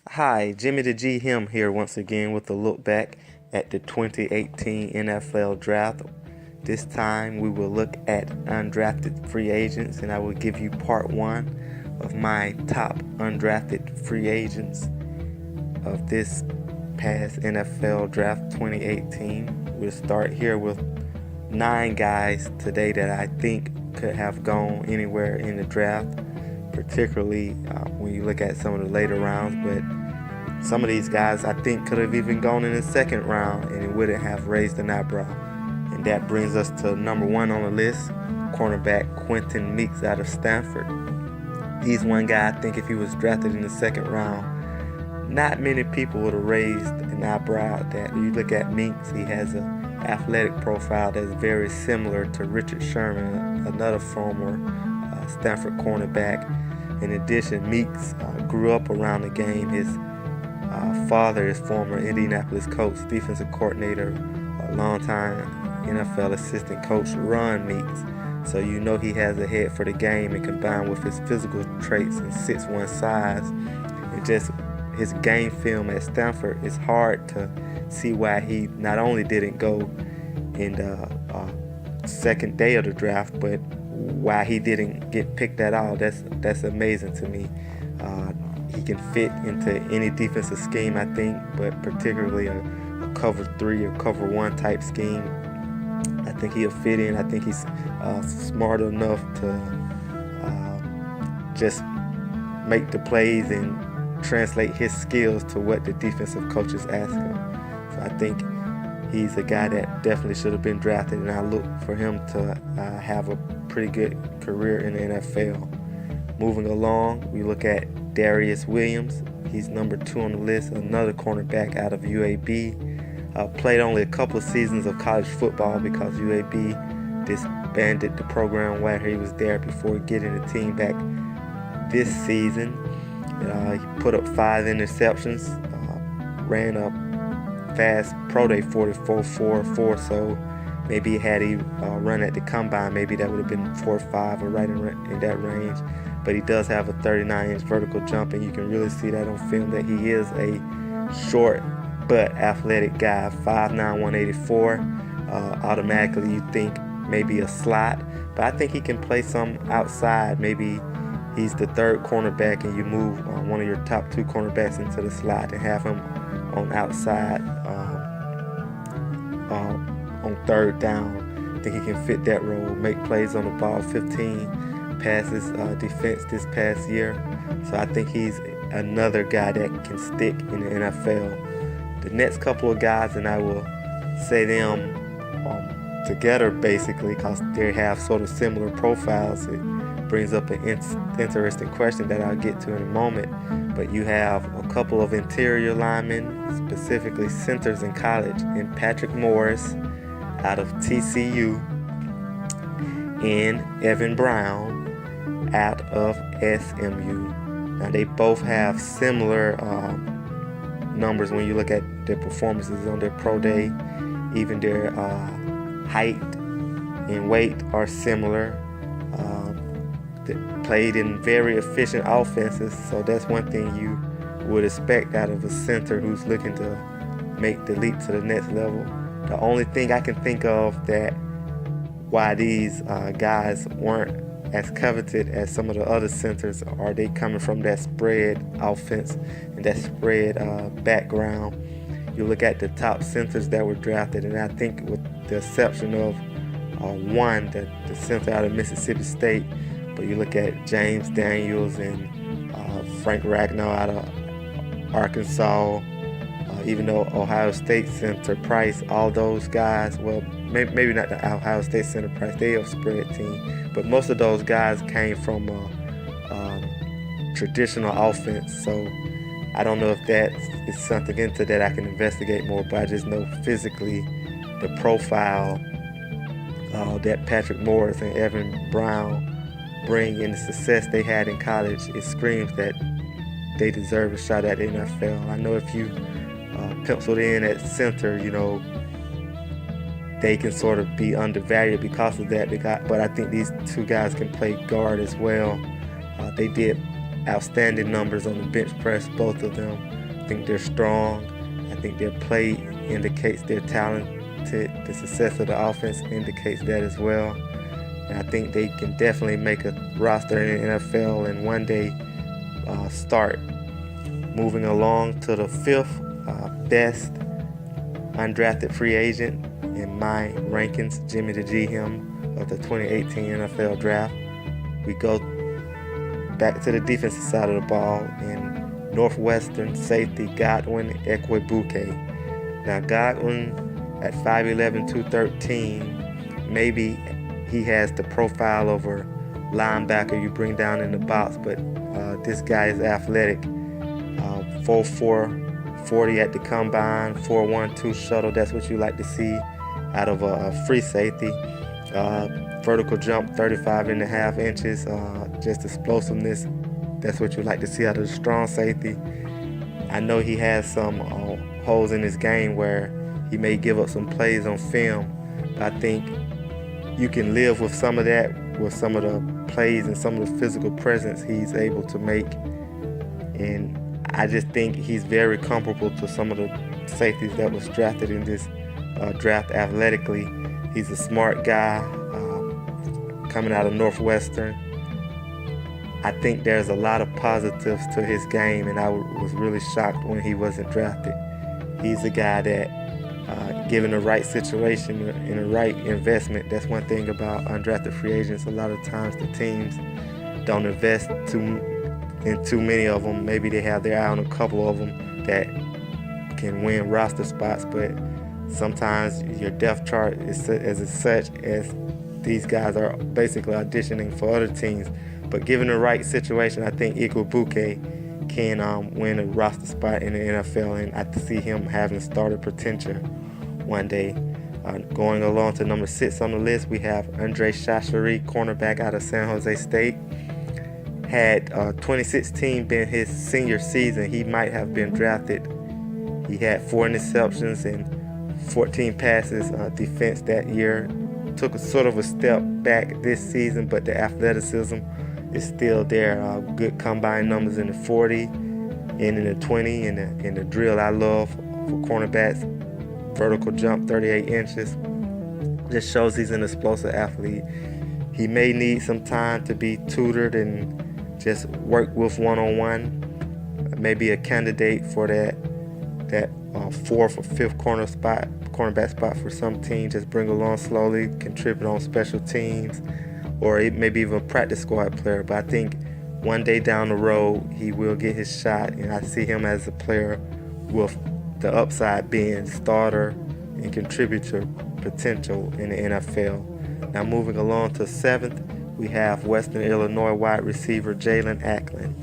Hi, Jimmie The G-Him here once again with a look back at the 2018 NFL Draft. This time we will look at undrafted free agents, and I will give you part one of my top undrafted free agents of this past NFL Draft 2018. We'll start here with 9 guys today that I think could have gone anywhere in the draft, particularly when you look at some of the later rounds. But some of these guys I think could have even gone in the second round and it wouldn't have raised an eyebrow. And that brings us to number 1 on the list, cornerback Quenton Meeks out of Stanford. He's one guy I think if he was drafted in the second round, not many people would have raised an eyebrow at that. You look at Meeks, he has an athletic profile that's very similar to Richard Sherman, another former Stanford cornerback. In addition, Meeks grew up around the game. His father is former Indianapolis coach, defensive coordinator, a longtime NFL assistant coach, Ron Meeks. So you know he has a head for the game, and combined with his physical traits and 6'1" size, and just his game film at Stanford, it's hard to see why he not only didn't go in the second day of the draft, but why he didn't get picked at all. That's amazing to me. He can fit into any defensive scheme, I think, but particularly a cover 3 or cover 1 type scheme. I think he'll fit in. I think he's smart enough to just make the plays and translate his skills to what the defensive coaches ask him. So I think he's a guy that definitely should have been drafted, and I look for him to have a pretty good career in the NFL. Moving along, we look at Darious Williams. He's number 2 on the list, another cornerback out of UAB. Played only a couple of seasons of college football because UAB disbanded the program while he was there before getting the team back this season. He put up 5 interceptions, ran a fast pro day 44.44, so maybe had he run at the combine, maybe that would have been 4.5 or right in that range. But he does have a 39-inch vertical jump, and you can really see that on film that he is a short but athletic guy. 5'9", 184. Automatically you think maybe a slot, but I think he can play some outside. Maybe he's the third cornerback and you move one of your top 2 cornerbacks into the slot and have him on outside on third down. I think he can fit that role, make plays on the ball. 15 passes defense this past year. So I think he's another guy that can stick in the NFL. The next couple of guys, and I will say them together basically because they have sort of similar profiles. It brings up an interesting question that I'll get to in a moment. But you have a couple of interior linemen, specifically centers in college, in Patrick Morris out of TCU and Evan Brown out of SMU. Now they both have similar numbers when you look at their performances on their pro day. Even their height and weight are similar. They played in very efficient offenses, so that's one thing you would expect out of a center who's looking to make the leap to the next level. The only thing I can think of that why these guys weren't as coveted as some of the other centers are they coming from that spread offense and that spread background. You look at the top centers that were drafted, and I think with the exception of one, the center out of Mississippi State, but you look at James Daniels and Frank Ragnow out of Arkansas, even though Ohio State center Price, all those guys, well, maybe not the Ohio State center Price, they are a spread team, but most of those guys came from traditional offense. So I don't know if that is something into that I can investigate more, but I just know physically the profile that Patrick Morris and Evan Brown bring and the success they had in college, it screams that they deserve a shot at the NFL. I know if you penciled in at center, they can sort of be undervalued because of that. But I think these 2 guys can play guard as well. They did outstanding numbers on the bench press, both of them. I think they're strong. I think their play indicates they're talented. The success of the offense indicates that as well. And I think they can definitely make a roster in the NFL and one day start. Moving along to the fifth best undrafted free agent in my rankings, Jimmie The G-Him of the 2018 NFL Draft. We go back to the defensive side of the ball in Northwestern safety Godwin Igwebuike. Now Godwin at 5'11", 213, maybe he has the profile of a linebacker you bring down in the box, but this guy is athletic. 4'4", 40 at the combine, 4'1", 2 shuttle. That's what you like to see out of a free safety. Vertical jump 35.5 inches. Just explosiveness. That's what you like to see out of the strong safety. I know he has some holes in his game where he may give up some plays on film, but I think you can live with some of that, with some of the plays and some of the physical presence he's able to make. And I just think he's very comparable to some of the safeties that was drafted in this draft athletically. He's a smart guy coming out of Northwestern. I think there's a lot of positives to his game, and I was really shocked when he wasn't drafted. He's a guy that, given the right situation and the right investment, that's one thing about undrafted free agents. A lot of times the teams don't invest in too many of them. Maybe they have their eye on a couple of them that can win roster spots, but sometimes your depth chart is as such as these guys are basically auditioning for other teams. But given the right situation, I think Igwebuike can win a roster spot in the NFL, and I see him having starter potential one day. Going along to number 6 on the list, we have Chachere, cornerback out of San Jose State. Had 2016 been his senior season, he might have been drafted. He had 4 interceptions and 14 passes defense that year. Took a sort of a step back this season, but the athleticism is still there. Good combine numbers in the 40 and in the 20 and the drill I love for cornerbacks. Vertical jump 38 inches. Just shows he's an explosive athlete. He may need some time to be tutored and just work with one-on-one. Maybe a candidate for that 4th or 5th cornerback spot for some teams. Just bring along slowly, contribute on special teams, or maybe even a practice squad player. But I think one day down the road he will get his shot, and I see him as a player with the upside being starter and contributor potential in the NFL. Now moving along to 7th, we have Western Illinois wide receiver Jaelon Acklin.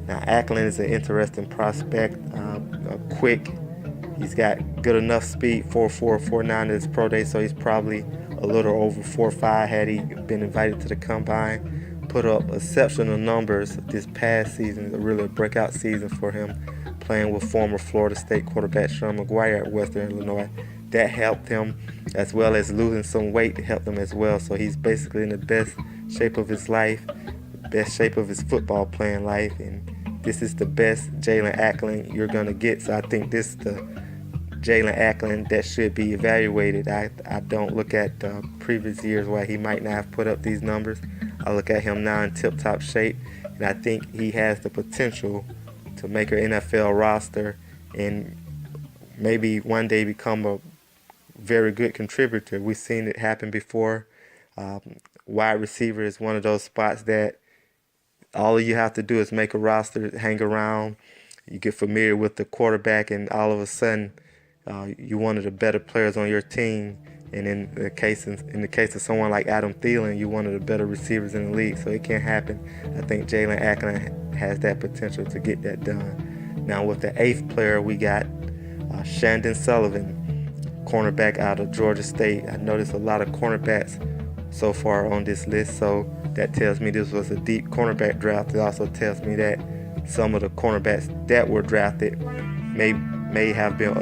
Now Acklin is an interesting prospect, quick. He's got good enough speed, 4.4, 4.9 at his pro day, so he's probably a little over 4.5 had he been invited to the combine. Put up exceptional numbers this past season, really a breakout season for him, playing with former Florida State quarterback Sean McGuire at Western Illinois. That helped him, as well as losing some weight helped him as well. So he's basically in the best shape of his life, best shape of his football playing life, and this is the best Jaelon Acklin you're going to get. So I think this is the Jaelon Acklin that should be evaluated. I don't look at previous years where he might not have put up these numbers. I look at him now in tip-top shape, and I think he has the potential to make an NFL roster and maybe one day become a very good contributor. We've seen it happen before. Wide receiver is one of those spots that all you have to do is make a roster, hang around, you get familiar with the quarterback, and all of a sudden you're one of the better players on your team. And in the case of someone like Adam Thielen, you're one of the better receivers in the league. So it can happen. I think Jaelon Acklin has that potential to get that done. Now with the 8th player, we got Chandon Sullivan, cornerback out of Georgia State. I noticed a lot of cornerbacks so far on this list, so that tells me this was a deep cornerback draft. It also tells me that some of the cornerbacks that were drafted may have been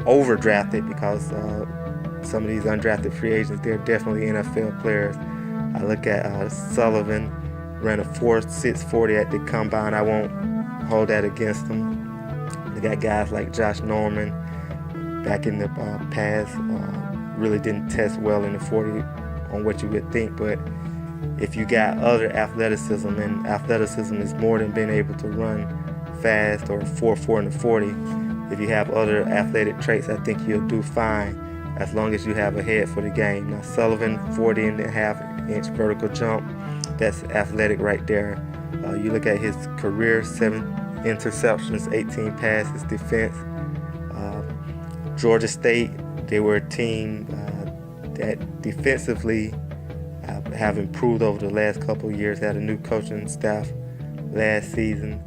overdrafted, because some of these undrafted free agents, they're definitely NFL players. I look at Sullivan, ran a 4.640 at the combine. I won't hold that against him. They got guys like Josh Norman back in the past. Really didn't test well in the 40 on what you would think, but if you got other athleticism, and athleticism is more than being able to run fast or 4.4 in the 40. If you have other athletic traits, I think you'll do fine as long as you have a head for the game. Now Sullivan, 40.5-inch vertical jump, that's athletic right there. You look at his career, 7 interceptions, 18 passes, defense. Georgia State, they were a team that defensively have improved over the last couple of years, had a new coaching staff last season.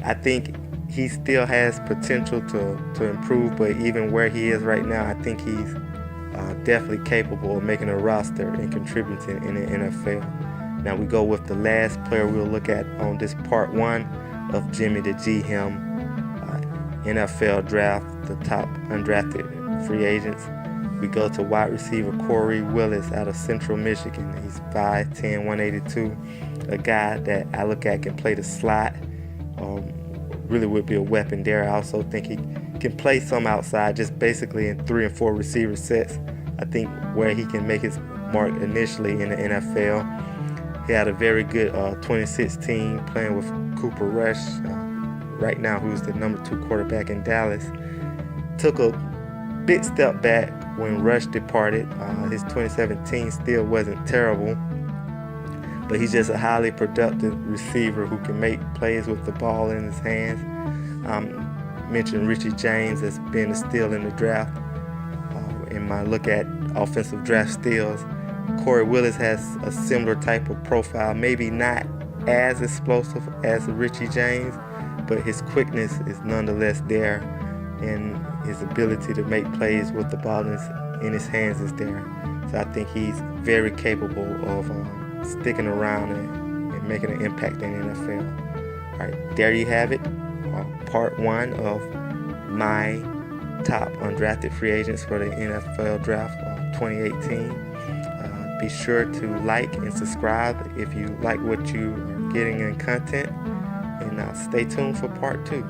I think he still has potential to improve, but even where he is right now, I think he's definitely capable of making a roster and contributing in the NFL. Now we go with the last player we'll look at on this part 1 of Jimmie The G-Him NFL draft, the top undrafted free agents. We go to wide receiver Corey Willis out of Central Michigan. He's 5'10", 182, a guy that I look at can play the slot. Really would be a weapon there. I also think he can play some outside, just basically in 3 and 4 receiver sets. I think where he can make his mark initially in the NFL. He had a very good 2016 playing with Cooper Rush, right now who's the number 2 quarterback in Dallas. Took a big step back when Rush departed. His 2017 still wasn't terrible, but he's just a highly productive receiver who can make plays with the ball in his hands. Mentioned Richie James as being a steal in the draft. In my look at offensive draft steals, Corey Willis has a similar type of profile, maybe not as explosive as Richie James, but his quickness is nonetheless there, and his ability to make plays with the ball in his hands is there. So I think he's very capable of sticking around and making an impact in the NFL. All right, there you have it. Part 1 of my top undrafted free agents for the NFL draft of 2018. Be sure to like and subscribe if you like what you are getting in content, and stay tuned for part 2.